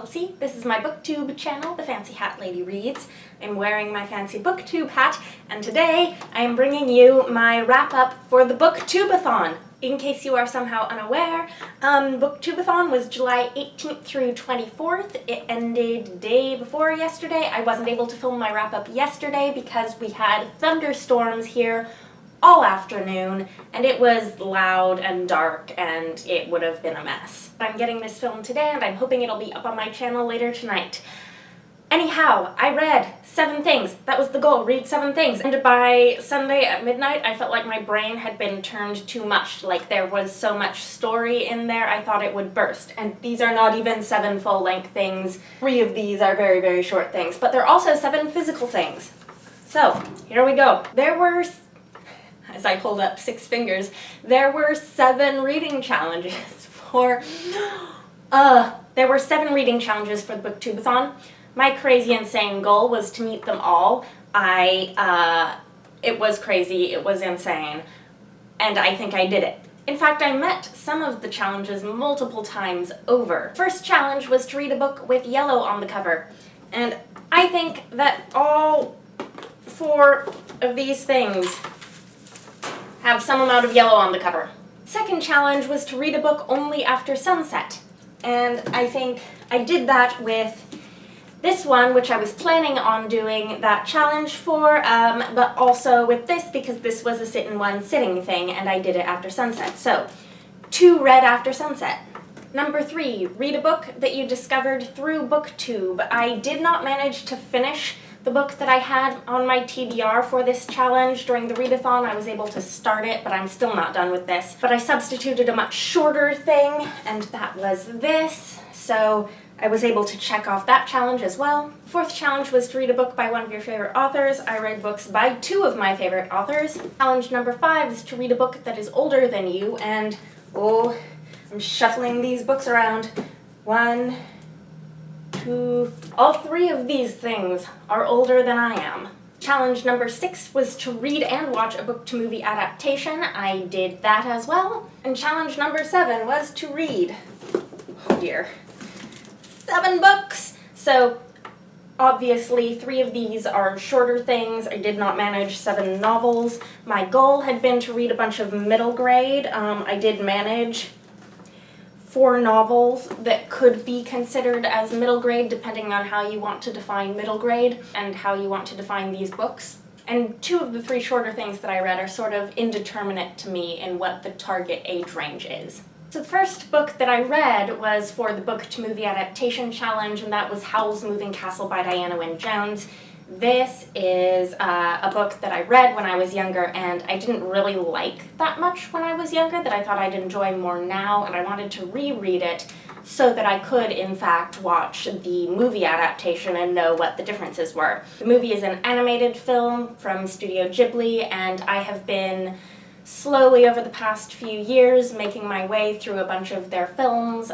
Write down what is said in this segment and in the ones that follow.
see, this is my booktube channel, The Fancy Hat Lady Reads. I'm wearing my fancy booktube hat, and today I am bringing you my wrap-up for the Booktube-A-Thon. In case you are somehow unaware, Booktube-A-Thon was July 18th through 24th. It ended the day before yesterday. I wasn't able to film my wrap-up yesterday because we had thunderstorms here all afternoon, and it was loud and dark, and it would have been a mess. I'm getting this filmed today, and I'm hoping it'll be up on my channel later tonight. Anyhow, I read 7 things. That was the goal, read 7 things. And by Sunday at midnight, I felt like my brain had been turned to mush. Like there was so much story in there, I thought it would burst. And these are not even 7 full-length things. 3 of these are very, very short things. But they're also 7 physical things. So, here we go. There were, as I hold up 6 fingers, there were 7 reading challenges for, there were 7 reading challenges for the Booktube-A-Thon. My crazy insane goal was to meet them all. It was crazy, it was insane, and I think I did it. In fact, I met some of the challenges multiple times over. First challenge was to read a book with yellow on the cover, and I think that all 4 of these things have some amount of yellow on the cover. Second challenge was to read a book only after sunset, and I think I did that with this one, which I was planning on doing that challenge for, but also with this because this was a sit-in-one sitting thing and I did it after sunset. So, 2 read after sunset. Number 3, read a book that you discovered through Booktube. I did not manage to finish the book that I had on my TBR for this challenge during the read-a-thon. I was able to start it, but I'm still not done with this. But I substituted a much shorter thing, and that was this. So I was able to check off that challenge as well. 4th challenge was to read a book by one of your favorite authors. I read books by 2 of my favorite authors. Challenge number 5 is to read a book that is older than you, and oh, I'm shuffling these books around. 1, 2, all 3 of these things are older than I am. Challenge number 6 was to read and watch a book-to-movie adaptation. I did that as well. And challenge number 7 was to read, oh dear, 7 books! So, obviously, 3 of these are shorter things. I did not manage 7 novels. My goal had been to read a bunch of middle grade. I did manage 4 novels that could be considered as middle grade, depending on how you want to define middle grade and how you want to define these books. And 2 of the 3 shorter things that I read are sort of indeterminate to me in what the target age range is. So the first book that I read was for the book-to-movie adaptation challenge, and that was Howl's Moving Castle by Diana Wynne Jones. This is a book that I read when I was younger, and I didn't really like that much when I was younger, that I thought I'd enjoy more now, and I wanted to reread it so that I could, in fact, watch the movie adaptation and know what the differences were. The movie is an animated film from Studio Ghibli, and I have been slowly over the past few years making my way through a bunch of their films,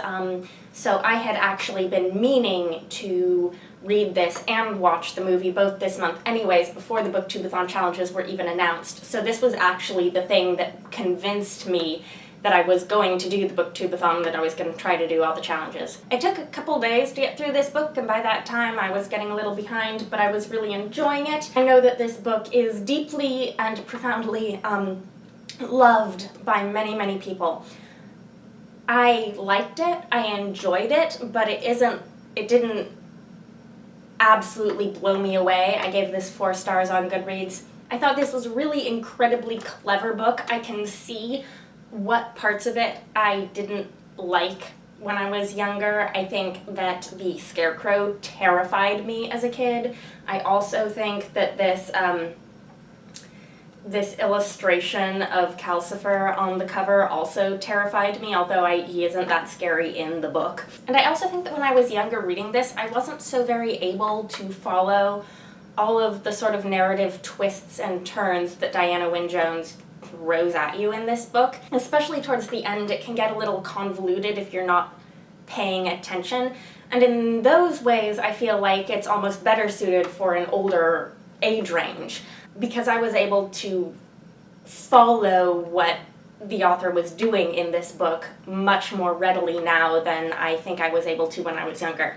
so I had actually been meaning to read this and watch the movie both this month anyways, before the Booktube-A-Thon challenges were even announced. So this was actually the thing that convinced me that I was going to do the Booktube-A-Thon, that I was going to try to do all the challenges. It took a couple days to get through this book, and by that time I was getting a little behind, but I was really enjoying it. I know that this book is deeply and profoundly loved by many, many people. I liked it, I enjoyed it, but it didn't absolutely blow me away. I gave this 4 stars on Goodreads. I thought this was a really incredibly clever book. I can see what parts of it I didn't like when I was younger. I think that the scarecrow terrified me as a kid. I also think that this illustration of Calcifer on the cover also terrified me, although he isn't that scary in the book. And I also think that when I was younger reading this, I wasn't so very able to follow all of the sort of narrative twists and turns that Diana Wynne Jones throws at you in this book. Especially towards the end, it can get a little convoluted if you're not paying attention. And in those ways, I feel like it's almost better suited for an older age range, because I was able to follow what the author was doing in this book much more readily now than I think I was able to when I was younger.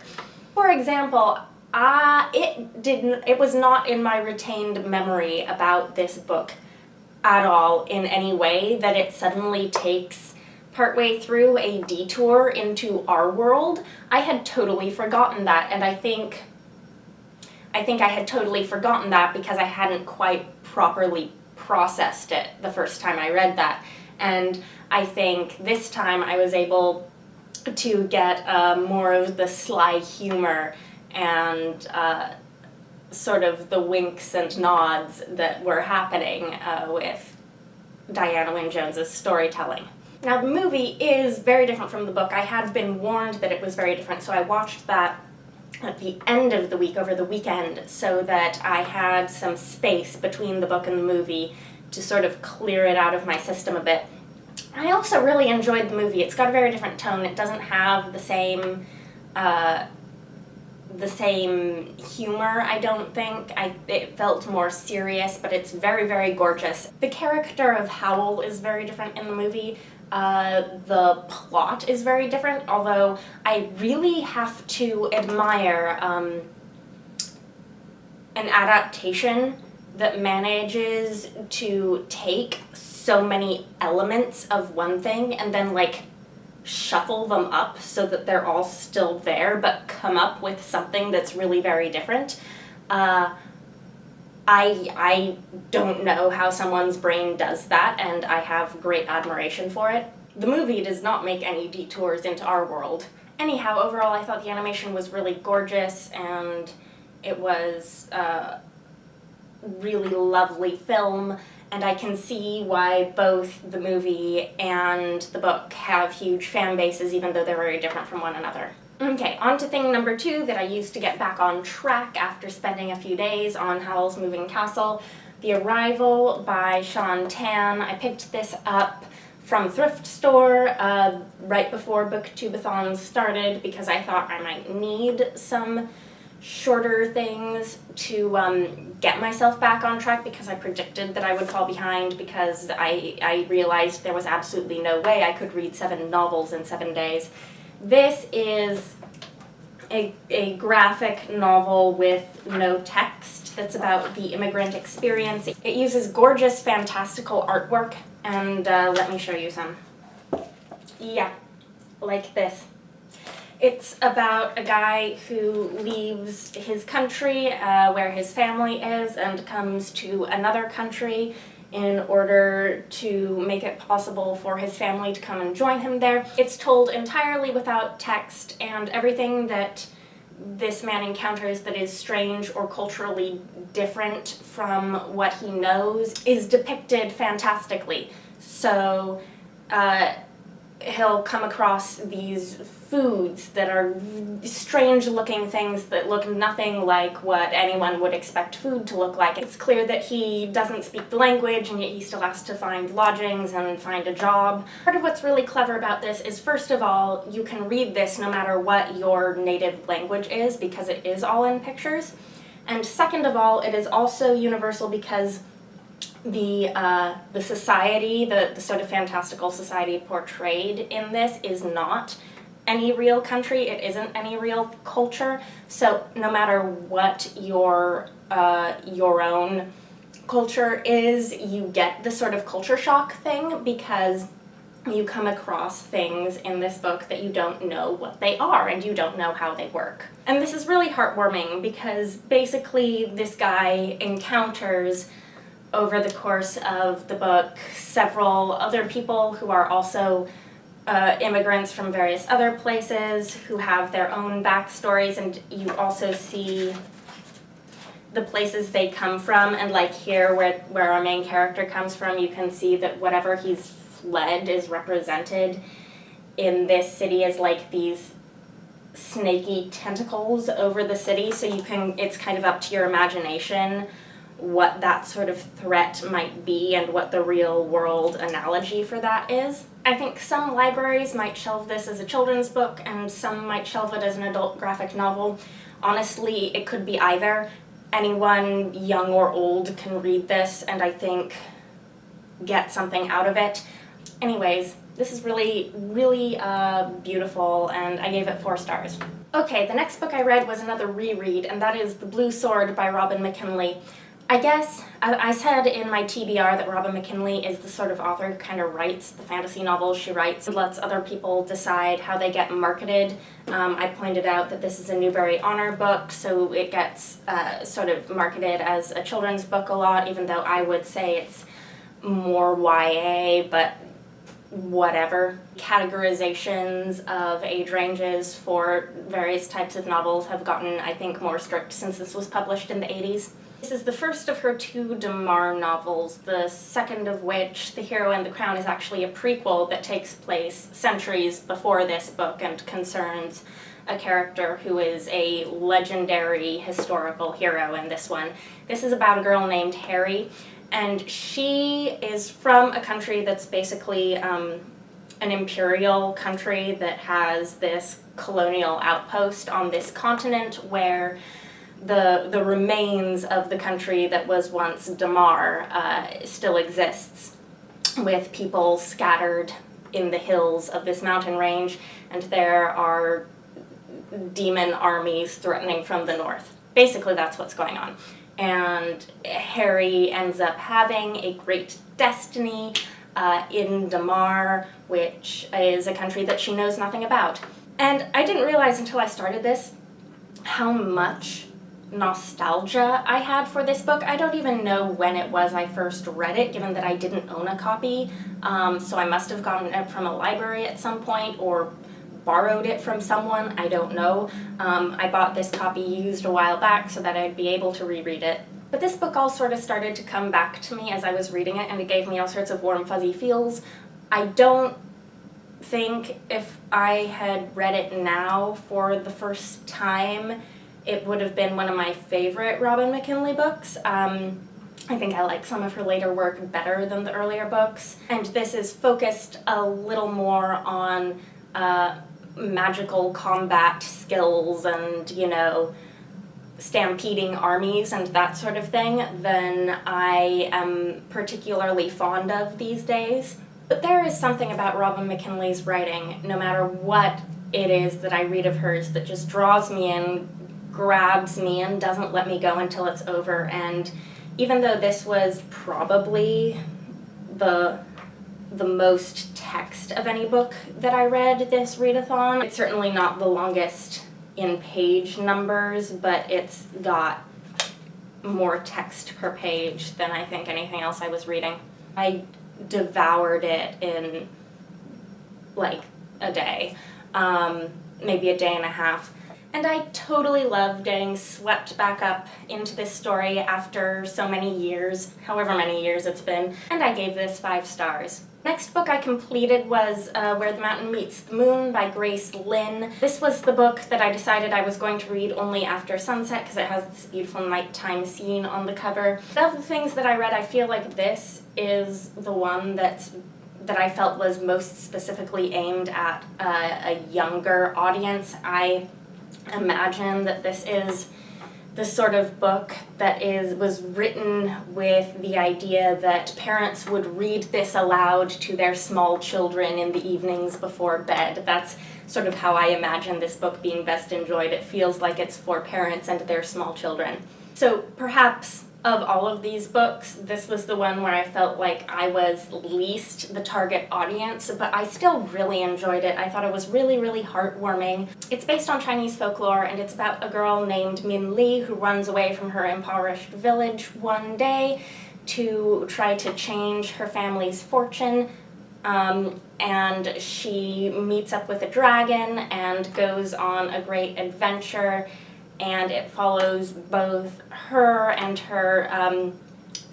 For example, it was not in my retained memory about this book at all in any way that it suddenly takes partway through a detour into our world. I had totally forgotten that, and I think I had totally forgotten that because I hadn't quite properly processed it the first time I read that. And I think this time I was able to get more of the sly humor and sort of the winks and nods that were happening with Diana Wynne Jones's storytelling. Now, the movie is very different from the book. I had been warned that it was very different, so I watched that at the end of the week, over the weekend, so that I had some space between the book and the movie to sort of clear it out of my system a bit. I also really enjoyed the movie. It's got a very different tone. It doesn't have the same humor, I don't think. It felt more serious, but it's very, very gorgeous. The character of Howl is very different in the movie. The plot is very different, although I really have to admire an adaptation that manages to take so many elements of one thing and then, like, shuffle them up so that they're all still there, but come up with something that's really very different. I don't know how someone's brain does that, and I have great admiration for it. The movie does not make any detours into our world. Anyhow, overall, I thought the animation was really gorgeous, and it was a really lovely film, and I can see why both the movie and the book have huge fan bases, even though they're very different from one another. Okay, on to thing number 2 that I used to get back on track after spending a few days on Howl's Moving Castle, The Arrival by Shaun Tan. I picked this up from a thrift store right before Booktube-A-Thon started because I thought I might need some shorter things to get myself back on track, because I predicted that I would fall behind, because I realized there was absolutely no way I could read 7 novels in 7 days. This is a graphic novel with no text that's about the immigrant experience. It uses gorgeous, fantastical artwork, and let me show you some. Yeah, like this. It's about a guy who leaves his country where his family is and comes to another country in order to make it possible for his family to come and join him there. It's told entirely without text, and everything that this man encounters that is strange or culturally different from what he knows is depicted fantastically. So he'll come across these foods that are strange looking things that look nothing like what anyone would expect food to look like. It's clear that he doesn't speak the language, and yet he still has to find lodgings and find a job. Part of what's really clever about this is, first of all, you can read this no matter what your native language is, because it is all in pictures. And second of all, it is also universal because the society, the sort of fantastical society portrayed in this is not any real country, it isn't any real culture, so no matter what your own culture is, you get the sort of culture shock thing, because you come across things in this book that you don't know what they are, and you don't know how they work. And this is really heartwarming, because basically this guy encounters, over the course of the book, several other people who are also immigrants from various other places who have their own backstories, and you also see the places they come from. And like here, where our main character comes from, you can see that whatever he's fled is represented in this city as like these snaky tentacles over the city, so it's kind of up to your imagination what that sort of threat might be and what the real world analogy for that is. I think some libraries might shelve this as a children's book, and some might shelve it as an adult graphic novel. Honestly, it could be either. Anyone, young or old, can read this and I think get something out of it. Anyways, this is really, really beautiful, and I gave it 4 stars. Okay, the next book I read was another reread, and that is The Blue Sword by Robin McKinley. I guess I said in my TBR that Robin McKinley is the sort of author who kind of writes the fantasy novels she writes and lets other people decide how they get marketed. I pointed out that this is a Newbery Honor book, so it gets sort of marketed as a children's book a lot, even though I would say it's more YA, but whatever. Categorizations of age ranges for various types of novels have gotten, I think, more strict since this was published in the 80s. This is the first of her 2 Damar novels, the second of which, The Hero and the Crown, is actually a prequel that takes place centuries before this book and concerns a character who is a legendary historical hero in this one. This is about a girl named Harry, and she is from a country that's basically an imperial country that has this colonial outpost on this continent where the remains of the country that was once Damar still exists, with people scattered in the hills of this mountain range, and there are demon armies threatening from the north. Basically, that's what's going on. And Harry ends up having a great destiny in Damar, which is a country that she knows nothing about. And I didn't realize until I started this how much nostalgia I had for this book. I don't even know when it was I first read it, given that I didn't own a copy, so I must have gotten it from a library at some point or borrowed it from someone, I don't know. I bought this copy used a while back so that I'd be able to reread it. But this book all sort of started to come back to me as I was reading it, and it gave me all sorts of warm fuzzy feels. I don't think if I had read it now for the first time, it would have been one of my favorite Robin McKinley books. I think I like some of her later work better than the earlier books. And this is focused a little more on magical combat skills and, you know, stampeding armies and that sort of thing than I am particularly fond of these days. But there is something about Robin McKinley's writing, no matter what it is that I read of hers, that just draws me in, grabs me, and doesn't let me go until it's over. And even though this was probably the most text of any book that I read this read-a-thon, it's certainly not the longest in page numbers, but it's got more text per page than I think anything else I was reading. I devoured it in like a day, maybe a day and a half. And I totally love getting swept back up into this story after so many years, however many years it's been, and I gave this 5 stars. Next book I completed was Where the Mountain Meets the Moon by Grace Lynn. This was the book that I decided I was going to read only after sunset because it has this beautiful nighttime scene on the cover. Of the things that I read, I feel like this is the one that I felt was most specifically aimed at a younger audience. I imagine that this is the sort of book that was written with the idea that parents would read this aloud to their small children in the evenings before bed. That's sort of how I imagine this book being best enjoyed. It feels like it's for parents and their small children. So perhaps of all of these books, this was the one where I felt like I was least the target audience, but I still really enjoyed it. I thought it was really, really heartwarming. It's based on Chinese folklore, and it's about a girl named Min Li who runs away from her impoverished village one day to try to change her family's fortune. And she meets up with a dragon and goes on a great adventure, and it follows both her and her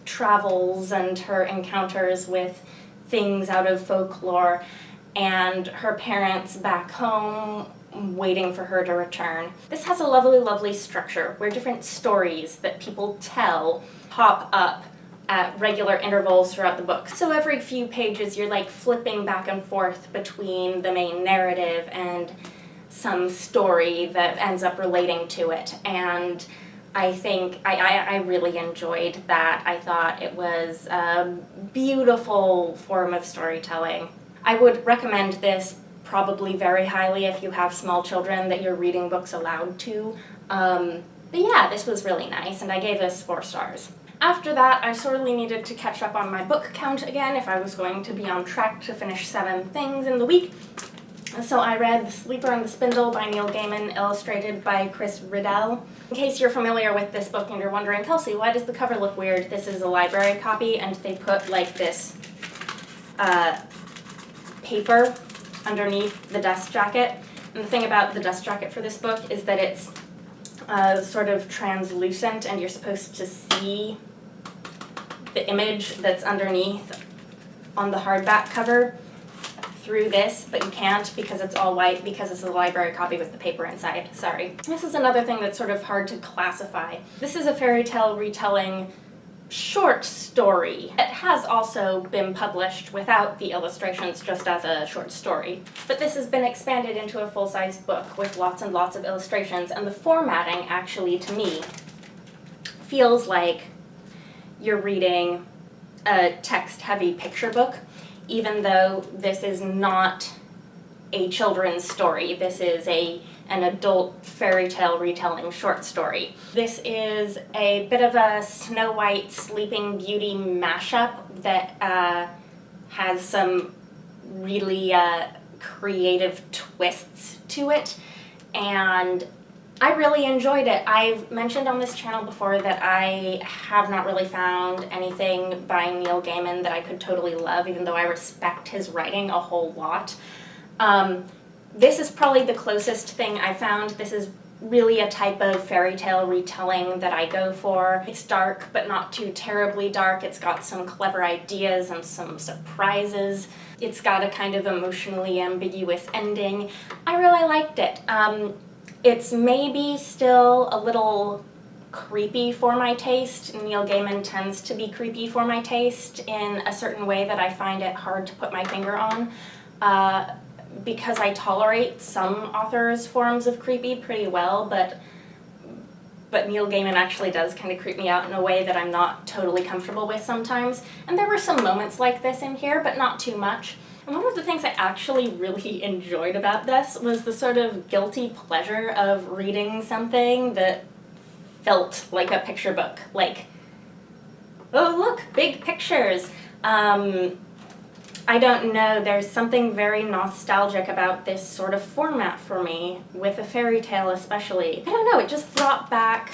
travels and her encounters with things out of folklore and her parents back home waiting for her to return. This has a lovely, lovely structure where different stories that people tell pop up at regular intervals throughout the book. So every few pages you're like flipping back and forth between the main narrative and some story that ends up relating to it. And I think I really enjoyed that. I thought it was a beautiful form of storytelling. I would recommend this probably very highly if you have small children that you're reading books aloud to. But yeah, this was really nice, and I gave this 4 stars. After that, I sorely needed to catch up on my book count again if I was going to be on track to finish 7 things in the week. So I read The Sleeper and Spindle by Neil Gaiman, illustrated by Riddell. In case you're familiar with this book and you're wondering, Kelsey, why does the cover look weird? This is a library copy, and they put like this paper underneath the dust jacket. And the thing about the dust jacket for this book is that it's sort of translucent, and you're supposed to see the image that's underneath on the hardback cover through this, but you can't because it's all white, because it's a library copy with the paper inside. Sorry. This is another thing that's sort of hard to classify. This is a fairy tale retelling short story. It has also been published without the illustrations, just as a short story. But this has been expanded into a full-size book with lots and lots of illustrations, and the formatting actually, to me, feels like you're reading a text-heavy picture book, even though this is not a children's story. This is an adult fairy tale retelling short story. This is a bit of a Snow White Sleeping Beauty mashup that has some really creative twists to it, and I really enjoyed it. I've mentioned on this channel before that I have not really found anything by Neil Gaiman that I could totally love, even though I respect his writing a whole lot. This is probably the closest thing I found. This is really a type of fairy tale retelling that I go for. It's dark, but not too terribly dark. It's got some clever ideas and some surprises. It's got a kind of emotionally ambiguous ending. I really liked it. It's maybe still a little creepy for my taste. Neil Gaiman tends to be creepy for my taste in a certain way that I find it hard to put my finger on. Because I tolerate some authors' forms of creepy pretty well, but Neil Gaiman actually does kind of creep me out in a way that I'm not totally comfortable with sometimes. And there were some moments like this in here, but not too much. And one of the things I actually really enjoyed about this was the sort of guilty pleasure of reading something that felt like a picture book. Like, oh look, big pictures. I don't know, there's something very nostalgic about this sort of format for me, with a fairy tale especially. I don't know, it just brought back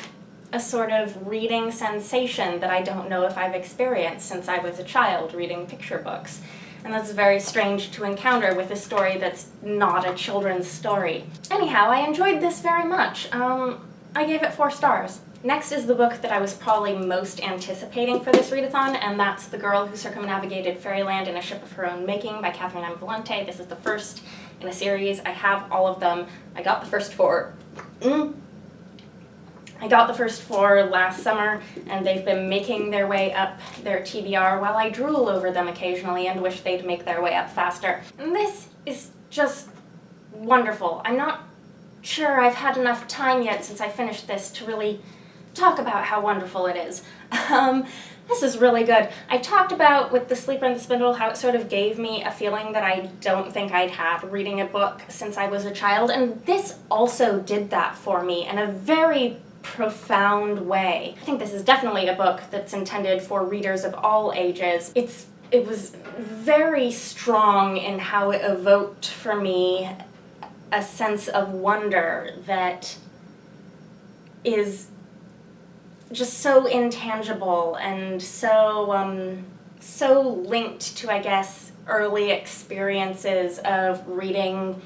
a sort of reading sensation that I don't know if I've experienced since I was a child reading picture books. And that's very strange to encounter with a story that's not a children's story. Anyhow, I enjoyed this very much. I gave it 4 stars. Next is the book that I was probably most anticipating for this read-a-thon, and that's The Girl Who Circumnavigated Fairyland in a Ship of Her Own Making by Catherynne and Valente. This is the first in a series. I have all of them. I got the first 4. I got the first 4 last summer, and they've been making their way up their TBR while I drool over them occasionally and wish they'd make their way up faster. And this is just wonderful. I'm not sure I've had enough time yet since I finished this to really talk about how wonderful it is. This is really good. I talked about with The Sleeper and Spindle how it sort of gave me a feeling that I don't think I'd had reading a book since I was a child, and this also did that for me in a very profound way. I think this is definitely a book that's intended for readers of all ages. It was very strong in how it evoked for me a sense of wonder that is just so intangible and so linked to, I guess, early experiences of reading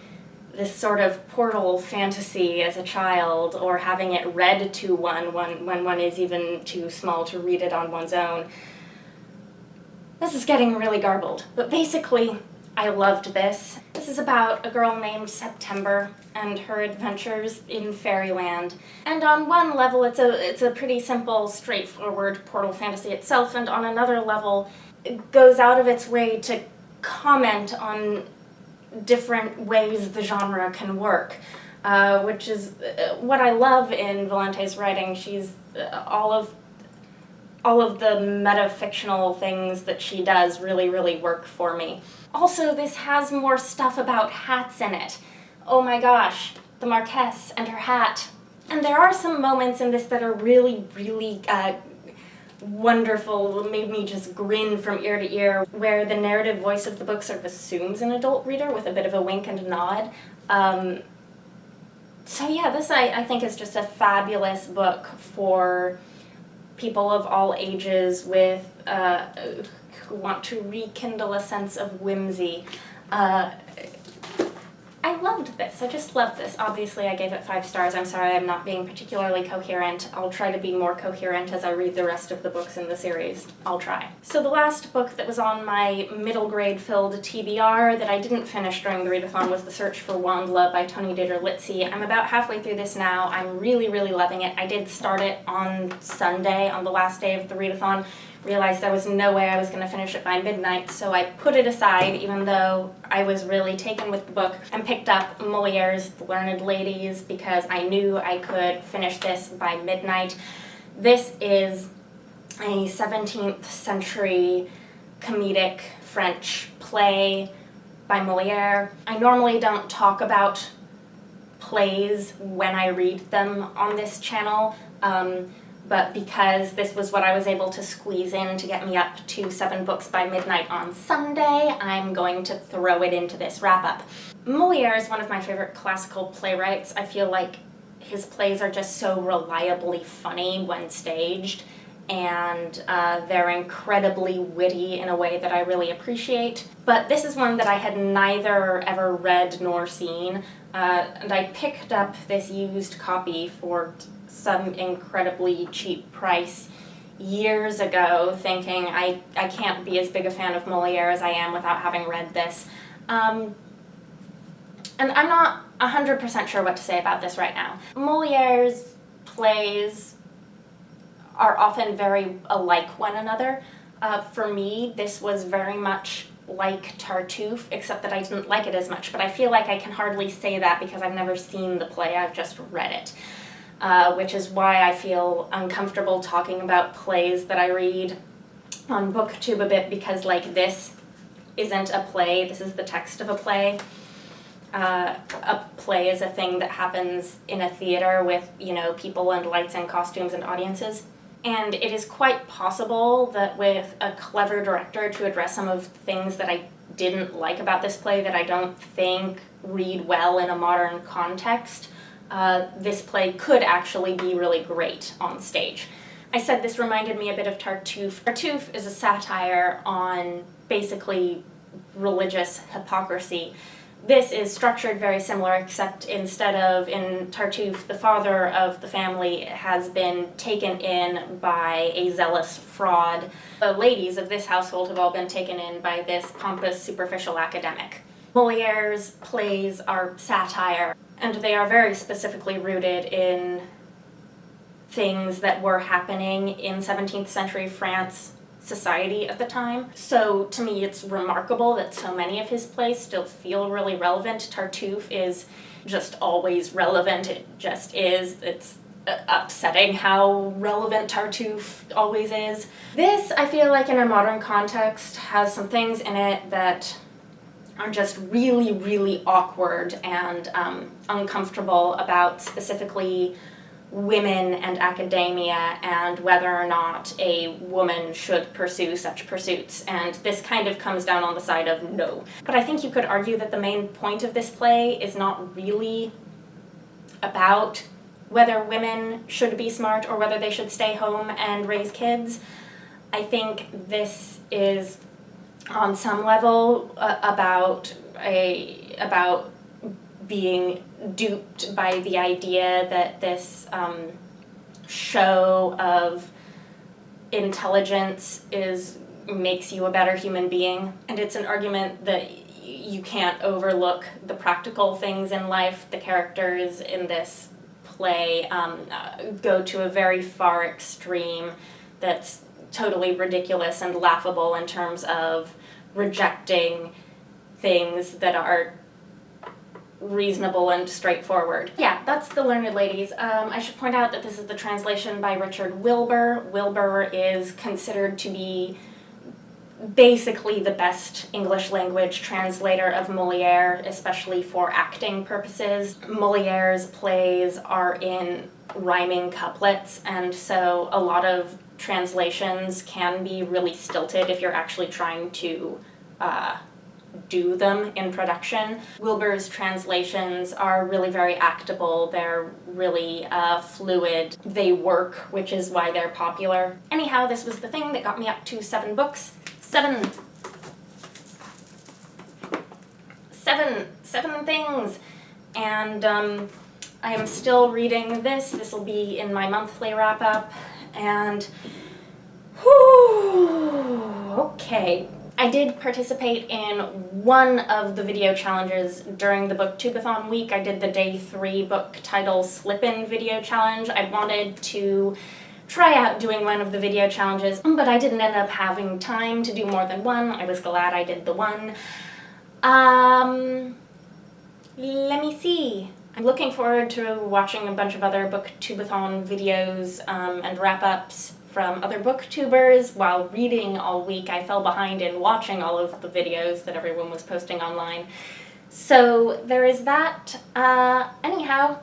this sort of portal fantasy as a child, or having it read to one when one is even too small to read it on one's own. This is getting really garbled, but basically, I loved this. This is about a girl named September and her adventures in Fairyland. And on one level, it's a pretty simple, straightforward portal fantasy itself, and on another level, it goes out of its way to comment on different ways the genre can work. which is what I love in Valente's writing. She's all of the metafictional things that she does really, really work for me. Also, this has more stuff about hats in it. Oh my gosh, the Marquess and her hat. And there are some moments in this that are really, really wonderful, made me just grin from ear to ear, where the narrative voice of the book sort of assumes an adult reader with a bit of a wink and a nod. So yeah, this I think is just a fabulous book for people of all ages with who want to rekindle a sense of whimsy. I loved this. I just loved this. Obviously, I gave it 5 stars. I'm sorry I'm not being particularly coherent. I'll try to be more coherent as I read the rest of the books in the series. I'll try. So the last book that was on my middle grade filled TBR that I didn't finish during the readathon was The Search for Wandla by Tony Dater-Litzy. I'm about halfway through this now. I'm really, really loving it. I did start it on Sunday, on the last day of the readathon. Realized there was no way I was going to finish it by midnight, so I put it aside, even though I was really taken with the book, and picked up Molière's The Learned Ladies because I knew I could finish this by midnight. This is a 17th century comedic French play by Molière. I normally don't talk about plays when I read them on this channel, but because this was what I was able to squeeze in to get me up to 7 books by midnight on Sunday, I'm going to throw it into this wrap-up. Molière is one of my favorite classical playwrights. I feel like his plays are just so reliably funny when staged, and they're incredibly witty in a way that I really appreciate. But this is one that I had neither ever read nor seen, and I picked up this used copy for some incredibly cheap price years ago, thinking I can't be as big a fan of Molière as I am without having read this. And I'm not 100% sure what to say about this right now. Molière's plays are often very alike one another. For me, this was very much like Tartuffe, except that I didn't like it as much, but I feel like I can hardly say that because I've never seen the play, I've just read it. Which is why I feel uncomfortable talking about plays that I read on Booktube a bit, because like this isn't a play, this is the text of a play. A play is a thing that happens in a theater with, you know, people and lights and costumes and audiences. And it is quite possible that with a clever director to address some of the things that I didn't like about this play that I don't think read well in a modern context, this play could actually be really great on stage. I said this reminded me a bit of Tartuffe. Tartuffe is a satire on basically religious hypocrisy. This is structured very similar, except instead of in Tartuffe, the father of the family has been taken in by a zealous fraud. The ladies of this household have all been taken in by this pompous, superficial academic. Molière's plays are satire, and they are very specifically rooted in things that were happening in 17th century France society at the time. So to me it's remarkable that so many of his plays still feel really relevant. Tartuffe is just always relevant, it just is. It's upsetting how relevant Tartuffe always is. This, I feel like in a modern context, has some things in it that are just really, really awkward and uncomfortable about specifically women and academia and whether or not a woman should pursue such pursuits. And this kind of comes down on the side of no. But I think you could argue that the main point of this play is not really about whether women should be smart or whether they should stay home and raise kids. I think this is on some level about being duped by the idea that this show of intelligence makes you a better human being. And it's an argument that you can't overlook the practical things in life. The characters in this play go to a very far extreme that's totally ridiculous and laughable in terms of rejecting things that are reasonable and straightforward. Yeah, that's The Learned Ladies. I should point out that this is the translation by Richard Wilbur. Wilbur is considered to be basically the best English language translator of Molière, especially for acting purposes. Molière's plays are in rhyming couplets, and so a lot of translations can be really stilted if you're actually trying to do them in production. Wilbur's translations are really very actable, they're really fluid, they work, which is why they're popular. Anyhow, this was the thing that got me up to 7 books. Seven things! And I am still reading this. This will be in my monthly wrap-up, and whew, okay. I did participate in one of the video challenges during the Booktube-A-Thon week. I did the day 3 book title slip-in video challenge. I wanted to try out doing one of the video challenges, but I didn't end up having time to do more than one. I was glad I did the one. Let me see. I'm looking forward to watching a bunch of other Booktube-A-Thon videos and wrap-ups from other booktubers. While reading all week, I fell behind in watching all of the videos that everyone was posting online. So there is that. Anyhow,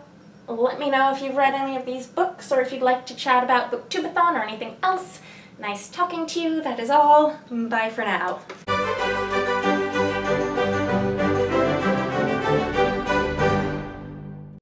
let me know if you've read any of these books or if you'd like to chat about Booktube-A-Thon or anything else. Nice talking to you, that is all. Bye for now.